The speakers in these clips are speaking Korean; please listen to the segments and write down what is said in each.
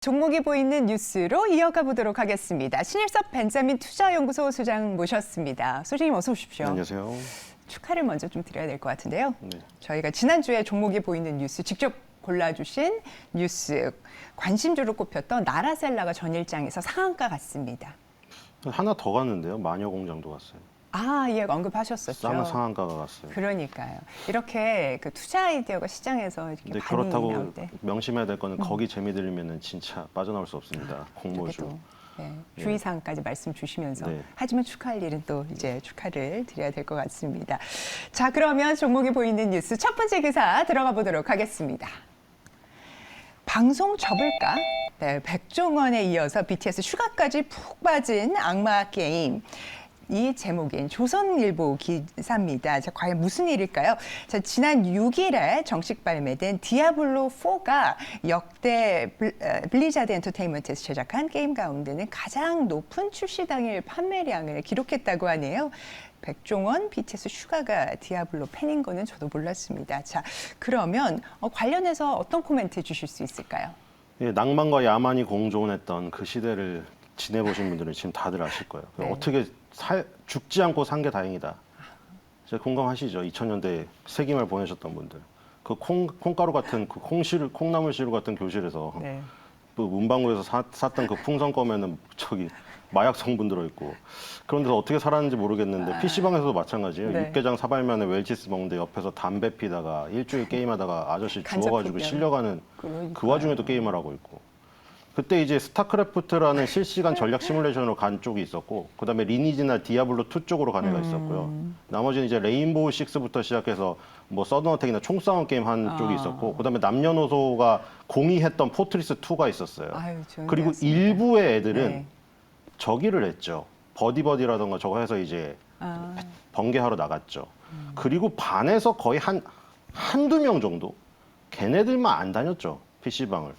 종목이 보이는 뉴스로 이어가 보도록 하겠습니다. 신일섭 벤자민 투자연구소 소장 모셨습니다. 소장님 어서 오십시오. 안녕하세요. 축하를 먼저 좀 드려야 될 것 같은데요. 네. 저희가 지난주에 종목이 보이는 뉴스 직접 골라주신 뉴스 관심주로 꼽혔던 나라셀라가 전일장에서 상한가 갔습니다. 하나 더 갔는데요. 마녀공장도 갔어요. 아, 예, 언급하셨었죠. 상한가가 갔어요. 그러니까요. 이렇게 그 투자 아이디어가 시장에서 이렇게 근데 반응이 그렇다고 나올 때 명심해야 될 거는 거기 재미 들리면은 진짜 빠져나올 수 없습니다. 공모주. 저기도, 네, 주의사항까지 말씀 주시면서 네. 하지만 축하할 일은 또 이제 축하를 드려야 될 것 같습니다. 자, 그러면 종목이 보이는 뉴스 첫 번째 기사 들어가 보도록 하겠습니다. 방송 접을까? 네, 백종원에 이어서 BTS 슈가까지 푹 빠진 악마 게임. 이 제목인 조선일보 기사입니다. 자, 과연 무슨 일일까요? 자, 지난 6일에 정식 발매된 디아블로4가 역대 블리자드 엔터테인먼트에서 제작한 게임 가운데는 가장 높은 출시 당일 판매량을 기록했다고 하네요. 백종원, BTS 슈가가 디아블로 팬인 거는 저도 몰랐습니다. 자, 그러면 관련해서 어떤 코멘트 주실 수 있을까요? 예, 낭만과 야만이 공존했던 그 시대를 지내보신 분들은 지금 다들 아실 거예요. 네. 어떻게 죽지 않고 산 게 다행이다. 제가 공감하시죠? 2000년대 세기말 보내셨던 분들. 그 콩가루 같은 그 콩나물 시루 같은 교실에서 네. 그 문방구에서 샀던 그 풍선 꺼면은 저기 마약 성분 들어있고 그런 데서 어떻게 살았는지 모르겠는데 PC방에서도 마찬가지예요. 네. 육개장 사발면에 웰치스 먹는데 옆에서 담배 피다가 일주일 게임하다가 아저씨 죽어가지고 간접흡연. 실려가는 그러니까요. 그 와중에도 게임을 하고 있고 그때 이제 스타크래프트라는 실시간 전략 시뮬레이션으로 간 쪽이 있었고 그다음에 리니지나 디아블로2 쪽으로 간 애가 있었고요. 나머지는 이제 레인보우 6부터 시작해서 뭐 서든어택이나 총싸움 게임 한 쪽이 있었고 그다음에 남녀노소가 공이했던 포트리스 2가 있었어요. 아유, 좋은 그리고 대학습니다. 일부의 애들은 네. 저기를 했죠. 버디버디라던가 저거 해서 이제 아. 번개하러 나갔죠. 그리고 반에서 거의 한두 명 정도 걔네들만 안 다녔죠. PC방을.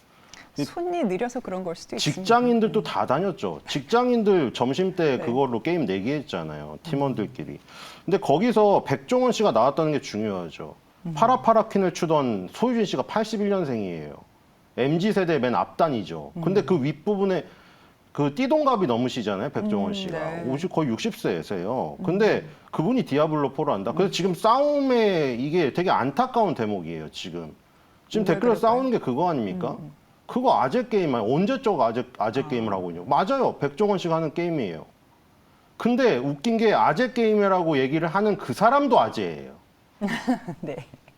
손이 느려서 그런 걸 수도 있습니다. 직장인들도 다 다녔죠. 직장인들 점심 때 네. 그걸로 게임 내기했잖아요. 팀원들끼리. 근데 거기서 백종원 씨가 나왔다는 게 중요하죠. 파라파라퀸을 추던 소유진 씨가 81년생이에요. MZ세대 맨 앞단이죠. 근데 그 윗부분에 그 띠동갑이 넘으시잖아요. 백종원 씨가. 네. 거의 60세세요. 근데 그분이 디아블로4를 한다. 그래서 지금 싸움에 이게 되게 안타까운 대목이에요. 지금 왜 댓글에 그럴까요? 싸우는 게 그거 아닙니까? 그거 아재 게임 아니에요. 언제적 아재 게임을 하고 있냐고. 맞아요. 백종원 씨가 하는 게임이에요. 근데 웃긴 게 아재 게임이라고 얘기를 하는 그 사람도 아재예요. 네.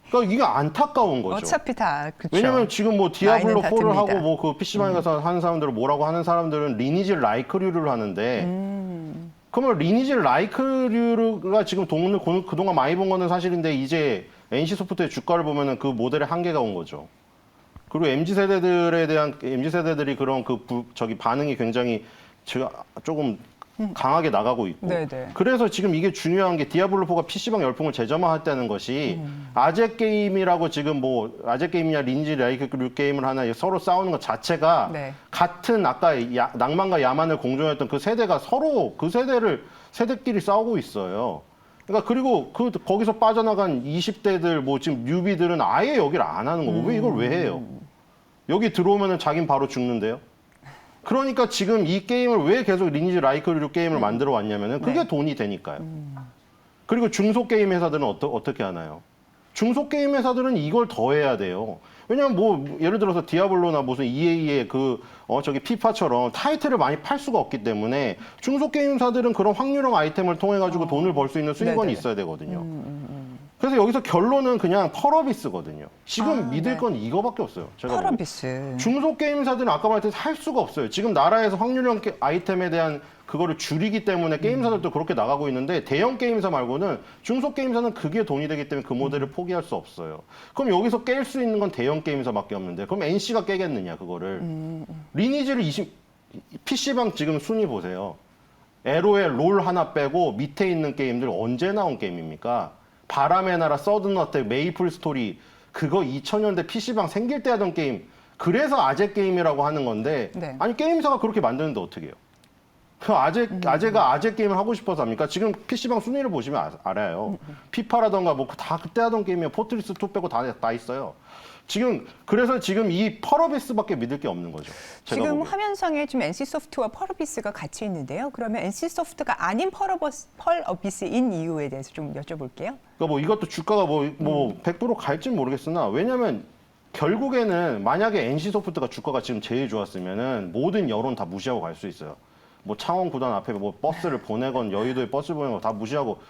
그러니까 이게 안타까운 거죠. 어차피 다 그렇죠. 왜냐면 지금 뭐 나이는 다 디아블로4를 하고 듭니다. 뭐 그 PC방에 가서 하는 사람들은 뭐라고 하는 사람들은 리니지 라이크류를 하는데 그러면 리니지 라이크류가 지금 돈을 그동안 많이 번 거는 사실인데 이제 NC소프트의 주가를 보면은 그 모델의 한계가 온 거죠. 그리고 MZ세대들이 그런 저기 반응이 굉장히 제가 조금 강하게 나가고 있고. 네네. 그래서 지금 이게 중요한 게 디아블로4가 PC방 열풍을 재점화했다는 것이 아재 게임이라고 지금 뭐 아재 게임이냐 리니지 라이크 게임을 하나 서로 싸우는 것 자체가 네. 같은 아까 낭만과 야만을 공존했던 그 세대가 서로 그 세대끼리 싸우고 있어요. 그러니까 그리고 거기서 빠져나간 20대들 뭐 지금 뉴비들은 아예 여기를 안 하는 거고 왜 이걸 왜 해요? 여기 들어오면은 자긴 바로 죽는데요. 그러니까 지금 이 게임을 왜 계속 리니지 라이크류 게임을 만들어 왔냐면은 그게 네. 돈이 되니까요. 그리고 중소 게임 회사들은 어떻게 하나요? 중소 게임 회사들은 이걸 더 해야 돼요. 왜냐면 뭐 예를 들어서 디아블로나 무슨 EA의 저기 피파처럼 타이틀을 많이 팔 수가 없기 때문에 중소 게임사들은 그런 확률형 아이템을 통해 가지고 돈을 벌 수 있는 수익원이 네네. 있어야 되거든요. 그래서 여기서 결론은 그냥 펄어비스거든요. 지금 믿을 네. 건 이거밖에 없어요. 제가 보기엔. 펄어비스. 중소 게임사들은 아까 말했듯이 할 수가 없어요. 지금 나라에서 확률형 아이템에 대한 그거를 줄이기 때문에 게임사들도 그렇게 나가고 있는데 대형 게임사 말고는 중소 게임사는 그게 돈이 되기 때문에 그 모델을 포기할 수 없어요. 그럼 여기서 깰 수 있는 건 대형 게임사밖에 없는데 그럼 NC가 깨겠느냐 그거를. 리니지를 PC방 지금 순위 보세요. LOL 롤 하나 빼고 밑에 있는 게임들 언제 나온 게임입니까? 바람의 나라, 서든어택, 메이플 스토리 그거 2000년대 PC방 생길 때 하던 게임 그래서 아재 게임이라고 하는 건데 네. 아니 게임사가 그렇게 만드는데 어떻게 해요? 그 아재가 아재 게임을 하고 싶어서 합니까? 지금 PC방 순위를 보시면 알아요. 피파라던가 뭐 다 그때 하던 게임이에요. 포트리스 2 빼고 다 있어요. 그래서 지금 이 펄어비스밖에 믿을 게 없는 거죠. 제가 지금 보기엔. 화면상에 지금 NC소프트와 펄어비스가 같이 있는데요. 그러면 NC소프트가 아닌 펄어비스인 이유에 대해서 좀 여쭤볼게요. 그러니까 뭐 이것도 주가가 뭐 100% 갈지 모르겠으나 왜냐면 결국에는 만약에 NC소프트가 주가가 지금 제일 좋았으면은 모든 여론 다 무시하고 갈 수 있어요. 뭐 창원 구단 앞에 뭐 버스를 보내건 여의도에 버스 보내건 다 무시하고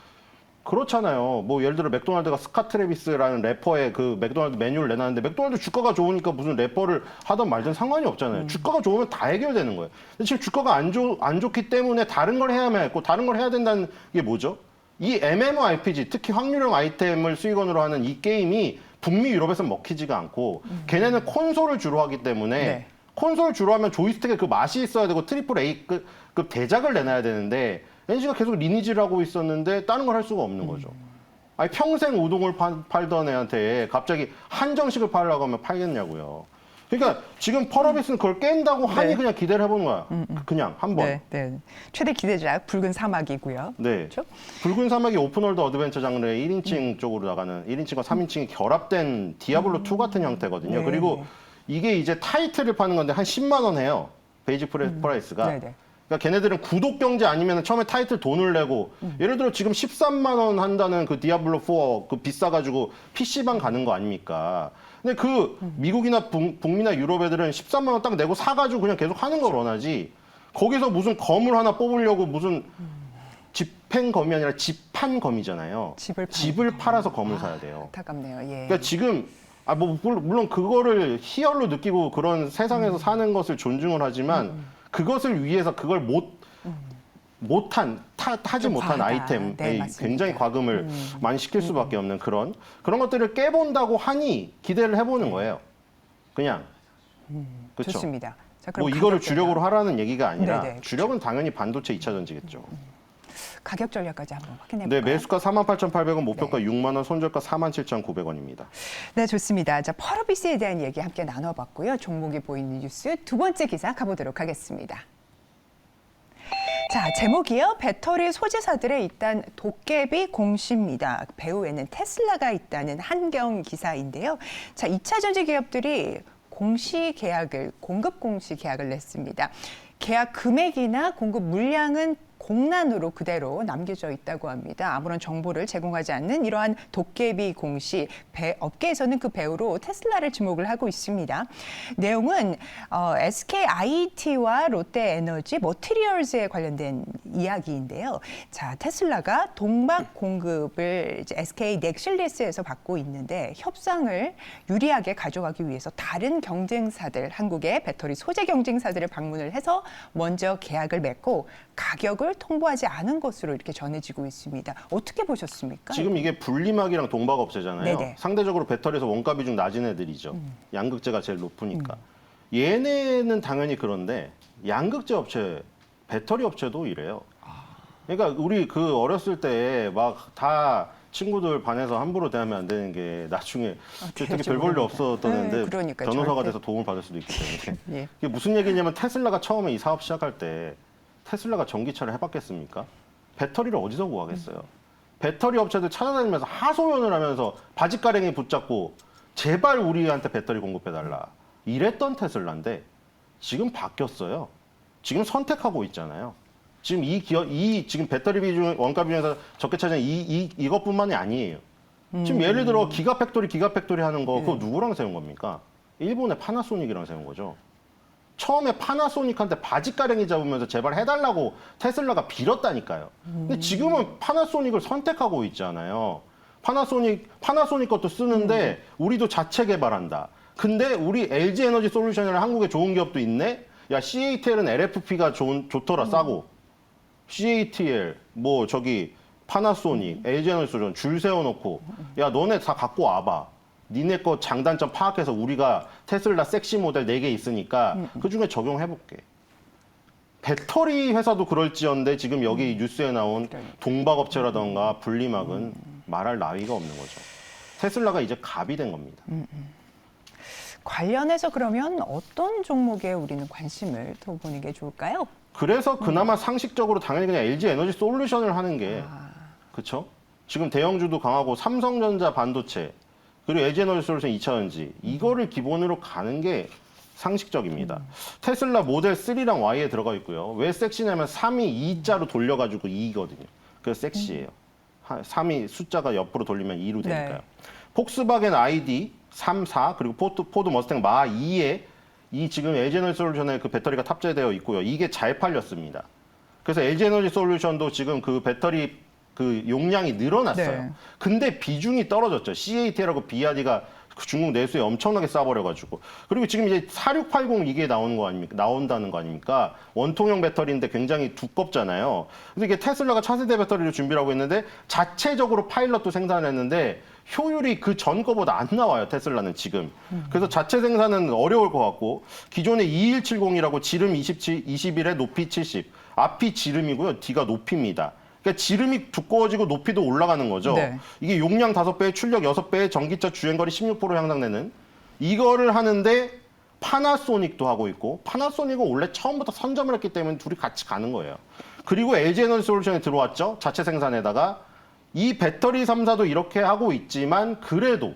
그렇잖아요. 뭐 예를 들어 맥도날드가 스카 트래비스라는 래퍼의 그 맥도날드 메뉴를 내놨는데 맥도날드 주가가 좋으니까 무슨 래퍼를 하든 말든 상관이 없잖아요. 주가가 좋으면 다 해결되는 거예요. 근데 지금 주가가 안 좋기 때문에 다른 걸 해야만 했고 다른 걸 해야 된다는 게 뭐죠? 이 MMORPG 특히 확률형 아이템을 수익원으로 하는 이 게임이 북미 유럽에서 먹히지가 않고 걔네는 콘솔을 주로 하기 때문에 네. 콘솔 주로 하면 조이스틱에 그 맛이 있어야 되고 트리플 A급 대작을 내놔야 되는데 NC가 계속 리니지를 하고 있었는데 다른 걸 할 수가 없는 거죠. 아니 평생 우동을 팔던 애한테 갑자기 한정식을 팔려고 하면 팔겠냐고요. 그러니까 지금 펄어비스는 그걸 깬다고 하니 네. 그냥 기대를 해보는 거야. 그냥 한 번. 네, 네. 최대 기대작 붉은 사막이고요. 네. 그렇죠? 붉은 사막이 오픈월드 어드벤처 장르의 1인칭 쪽으로 나가는 1인칭과 3인칭이 결합된 디아블로2 같은 형태거든요. 네. 그리고 이게 이제 타이틀을 파는 건데 한 10만 원 해요. 베이직 프라이스가. 네, 네. 그러니까 걔네들은 구독 경제 아니면 처음에 타이틀 돈을 내고 예를 들어 지금 13만 원 한다는 그 디아블로4 그 비싸가지고 PC방 가는 거 아닙니까? 근데 그 미국이나 북미나 유럽 애들은 13만 원 딱 내고 사가지고 그냥 계속 하는 걸 원하지. 거기서 무슨 검을 하나 뽑으려고 무슨 집행검이 아니라 집판검이잖아요. 집을 팔아서 검을 사야 돼요. 안타깝네요. 예. 그러니까 지금 뭐 물론 그거를 희열로 느끼고 그런 세상에서 사는 것을 존중을 하지만 그것을 위해서 그걸 타지 좀 못한 과하다. 아이템에 네, 맞습니다. 굉장히 과금을 많이 시킬 수밖에 없는 그런 것들을 깨본다고 하니 기대를 해보는 거예요. 그냥 그렇죠. 좋습니다. 자, 그럼 뭐 이거를 가격 주력으로 전략. 하라는 얘기가 아니라 네네, 주력은 당연히 반도체 2차 전지겠죠. 가격 전략까지 한번 확인해 네, 볼까요? 매수가 48,800원, 목표가 네. 6만 원, 손절가 47,900원입니다. 네, 좋습니다. 자, 펄어비스에 대한 얘기 함께 나눠봤고요. 종목이 보이는 뉴스 두 번째 기사 가보도록 하겠습니다. 자, 제목이요. 배터리 소지사들의 일단 도깨비 공시입니다. 배후에는 테슬라가 있다는 한경 기사인데요. 자, 2차 전지 기업들이 공급 공시 계약을 냈습니다. 계약 금액이나 공급 물량은 공란으로 그대로 남겨져 있다고 합니다. 아무런 정보를 제공하지 않는 이러한 도깨비 공시, 업계에서는 그 배후로 테슬라를 주목을 하고 있습니다. 내용은 SKIT와 롯데에너지 머티리얼즈에 관련된 이야기인데요. 자, 테슬라가 동막 공급을 이제 SK 넥실리스에서 받고 있는데 협상을 유리하게 가져가기 위해서 다른 경쟁사들, 한국의 배터리 소재 경쟁사들을 방문을 해서 먼저 계약을 맺고 가격을 통보하지 않은 것으로 이렇게 전해지고 있습니다. 어떻게 보셨습니까? 지금 이게 분리막이랑 동박업체잖아요. 네네. 상대적으로 배터리에서 원가 비중 낮은 애들이죠. 양극재가 제일 높으니까. 얘네는 당연히 그런데 양극재 업체, 배터리 업체도 이래요. 그러니까 우리 그 어렸을 때 막 다 친구들 반에서 함부로 대하면 안 되는 게 나중에 되게 별 볼일 없었던데 그러니까 변호사가 절대. 돼서 도움을 받을 수도 있기 때문에. 예. 이게 무슨 얘기냐면 테슬라가 처음에 이 사업 시작할 때 테슬라가 전기차를 해봤겠습니까? 배터리를 어디서 구하겠어요? 배터리 업체들 찾아다니면서 하소연을 하면서 바지가랭이 붙잡고 제발 우리한테 배터리 공급해달라. 이랬던 테슬라인데 지금 바뀌었어요. 지금 선택하고 있잖아요. 지금 지금 배터리 비중, 원가 비중에서 적게 차지하는 이것뿐만이 아니에요. 지금 예를 들어 기가팩토리 하는 거 그거 누구랑 세운 겁니까? 일본의 파나소닉이랑 세운 거죠. 처음에 파나소닉한테 바지가랭이 잡으면서 제발 해달라고 테슬라가 빌었다니까요. 근데 지금은 파나소닉을 선택하고 있잖아요. 파나소닉 것도 쓰는데 우리도 자체 개발한다. 근데 우리 LG 에너지 솔루션이라는 한국에 좋은 기업도 있네? 야, CATL은 LFP가 좋더라, 싸고. CATL, 뭐 저기 파나소닉, LG 에너지 솔루션 줄 세워놓고 야, 너네 다 갖고 와봐. 니네 거 장단점 파악해서 우리가 테슬라 섹시 모델 4개 있으니까 그중에 적용해볼게. 배터리 회사도 그럴지언데 지금 여기 뉴스에 나온 동박업체라던가 분리막은 말할 나위가 없는 거죠. 테슬라가 이제 갑이 된 겁니다. 관련해서 그러면 어떤 종목에 우리는 관심을 더 보는 게 좋을까요? 그래서 그나마 상식적으로 당연히 그냥 LG 에너지 솔루션을 하는 게 그렇죠? 지금 대형주도 강하고 삼성전자 반도체 그리고 LG 에너지 솔루션 2차전지 이거를 기본으로 가는 게 상식적입니다. 테슬라 모델 3랑 Y에 들어가 있고요. 왜 섹시냐면 3이 2자로 돌려가지고 2이거든요. 그래서 섹시해요. 3이 숫자가 옆으로 돌리면 2로 되니까요. 네. 폭스바겐 ID 3, 4 그리고 포드 머스탱 마 2에 이 지금 LG 에너지 솔루션에 그 배터리가 탑재되어 있고요. 이게 잘 팔렸습니다. 그래서 LG 에너지 솔루션도 지금 그 배터리 그 용량이 늘어났어요. 네. 근데 비중이 떨어졌죠. CATL하고 BYD가 중국 내수에 엄청나게 싸버려가지고. 그리고 지금 이제 4680 이게 나온다는 거 아닙니까? 원통형 배터리인데 굉장히 두껍잖아요. 그래서 이게 테슬라가 차세대 배터리를 준비를 하고 있는데 자체적으로 파일럿도 생산했는데 효율이 그 전 거보다 안 나와요, 테슬라는 지금. 그래서 자체 생산은 어려울 것 같고 기존의 2170이라고 지름 21에 높이 70, 앞이 지름이고요, 뒤가 높이입니다. 그러니까 지름이 두꺼워지고 높이도 올라가는 거죠. 네. 이게 용량 5배, 출력 6배, 전기차 주행거리 16% 향상되는 이거를 하는데 파나소닉도 하고 있고 파나소닉은 원래 처음부터 선점을 했기 때문에 둘이 같이 가는 거예요. 그리고 LG 에너지 솔루션에 들어왔죠. 자체 생산에다가 이 배터리 3사도 이렇게 하고 있지만 그래도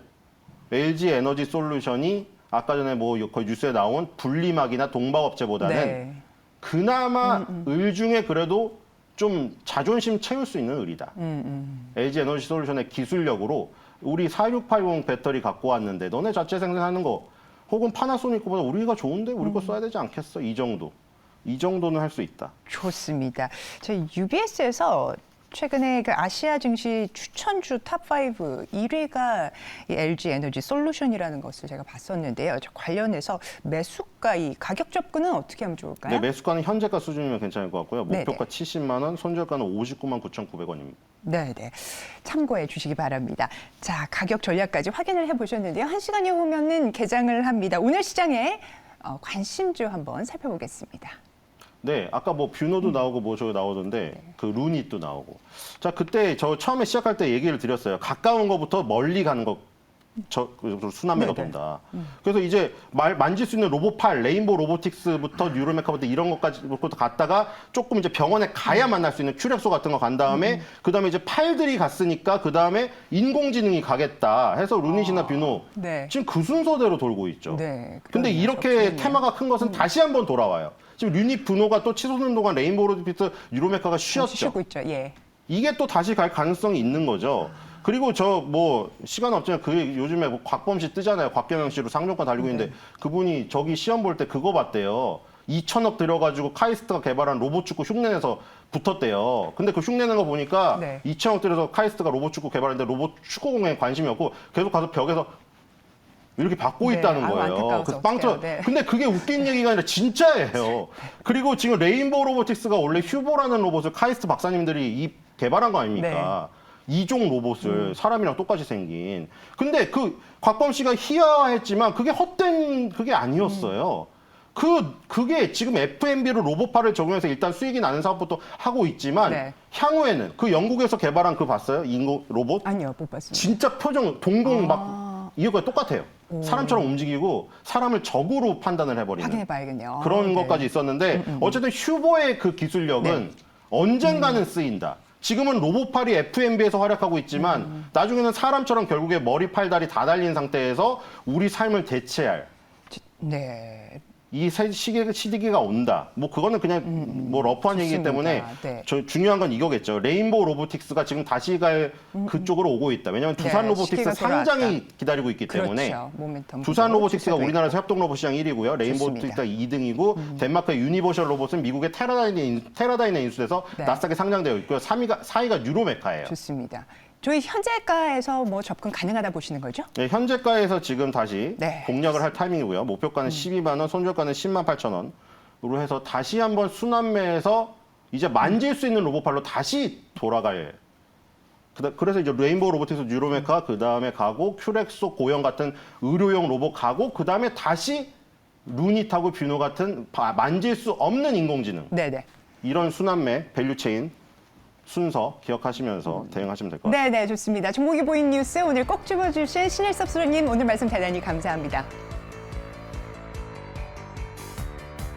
LG 에너지 솔루션이 아까 전에 뭐 거의 뉴스에 나온 분리막이나 동박업체보다는 네. 그나마 을 중에 그래도 좀 자존심 채울 수 있는 을이다. LG 에너지 솔루션의 기술력으로 우리 4680 배터리 갖고 왔는데 너네 자체 생산하는 거 혹은 파나소닉 거보다 우리가 좋은데 우리 거 써야 되지 않겠어? 이 정도. 이 정도는 할 수 있다. 좋습니다. 저희 UBS에서 최근에 그 아시아 증시 추천주 탑5 1위가 이 LG 에너지 솔루션이라는 것을 제가 봤었는데요. 저 관련해서 매수가 이 가격 접근은 어떻게 하면 좋을까요? 네, 매수가는 현재가 수준이면 괜찮을 것 같고요. 목표가 네네. 70만 원, 손절가는 59만 9,900원입니다. 네, 참고해 주시기 바랍니다. 자, 가격 전략까지 확인을 해보셨는데요. 1시간이 후면은 개장을 합니다. 오늘 시장에 관심주 한번 살펴보겠습니다. 네, 아까 뭐 뷰노도 나오고 뭐 저기 나오던데 그 루닛도 나오고. 자, 그때 저 처음에 시작할 때 얘기를 드렸어요. 가까운 거부터 멀리 가는 거. 순환매가 네네. 돈다. 그래서 이제 만질 수 있는 로봇팔, 레인보우 로보틱스부터 뉴로메카부터 이런 것까지부터 갔다가 조금 이제 병원에 가야 만날 수 있는 큐렉소 같은 거 간 다음에 그다음에 이제 팔들이 갔으니까 그다음에 인공지능이 가겠다 해서 루닛이나 뷰노 네. 지금 그 순서대로 돌고 있죠. 네. 근데 그러네요. 이렇게 그렇군요. 테마가 큰 것은 다시 한번 돌아와요. 지금 루닛 뷰노가 또 치솟는 동안 레인보우 로보틱스 뉴로메카가 쉬었죠. 쉬고 있죠. 예. 이게 또 다시 갈 가능성이 있는 거죠. 그리고 저 뭐 시간 없지만 그 요즘에 뭐 곽범 씨 뜨잖아요. 곽경영 씨로 상종권 달리고 있는데 그분이 저기 시험 볼 때 그거 봤대요. 2천억 들여가지고 카이스트가 개발한 로봇 축구 흉내내서 붙었대요. 근데 그 흉내내는 거 보니까 네. 2천억 들여서 카이스트가 로봇 축구 개발했는데 로봇 축구 공연에 관심이 없고 계속 가서 벽에서 이렇게 받고 네. 있다는 아유, 거예요. 안타까워서 그 빵점. 어떡해요. 네. 근데 그게 웃긴 얘기가 아니라 진짜예요. 그리고 지금 레인보우 로보틱스가 원래 휴보라는 로봇을 카이스트 박사님들이 개발한 거 아닙니까? 이종 로봇을 사람이랑 똑같이 생긴. 근데 그 곽범 씨가 희화했지만 그게 헛된 그게 아니었어요. 그게 지금 FMB로 로봇파를 적용해서 일단 수익이 나는 사업부터 하고 있지만 네. 향후에는 그 영국에서 개발한 그 봤어요? 인공 로봇? 아니요, 못 봤습니다. 진짜 표정 동공 막 이거가 똑같아요. 사람처럼 움직이고 사람을 적으로 판단을 해버리는 확인해 봐야겠네요. 그런 네. 것까지 있었는데 어쨌든 휴보의 그 기술력은 네. 언젠가는 쓰인다. 지금은 로봇팔이 FMB에서 활약하고 있지만 나중에는 사람처럼 결국에 머리, 팔, 다리 다 달린 상태에서 우리 삶을 대체할 네. 이 시기가 온다. 뭐 그거는 그냥 뭐 러프한 얘기이기 좋습니다. 때문에 네. 중요한 건 이거겠죠. 레인보우 로보틱스가 지금 다시 갈 그쪽으로 오고 있다. 왜냐하면 두산 네, 로보틱스 시기가 상장이 돌아왔다. 기다리고 있기 때문에 그렇죠. 모멘텀 두산 로보틱스가 추세도 우리나라에서 협동 로봇 시장 1위고요. 레인보우 좋습니다. 로보틱스가 2등이고 덴마크의 유니버셜 로봇은 미국의 테라다인에 인수돼서 네. 나스닥에 상장되어 있고요. 4위가 뉴로메카예요. 좋습니다. 저희 현재가에서 뭐 접근 가능하다 보시는 거죠? 네, 현재가에서 지금 다시 네. 공략을 할 타이밍이고요. 목표가는 12만 원, 손절가는 10만 8천 원으로 해서 다시 한번 순환매에서 이제 만질 수 있는 로봇팔로 다시 돌아갈. 그래서 이제 레인보우 로보틱스 뉴로메카 그 다음에 가고 큐렉소 고형 같은 의료용 로봇 가고 그 다음에 다시 루닛하고 뷰노 같은 만질 수 없는 인공지능 네네. 이런 순환매 밸류체인 순서 기억하시면서 대응하시면 될 것 같습니다. 네네, 좋습니다. 종목이 보인 뉴스 오늘 꼭 집어주신 신일섭 수로님 오늘 말씀 대단히 감사합니다.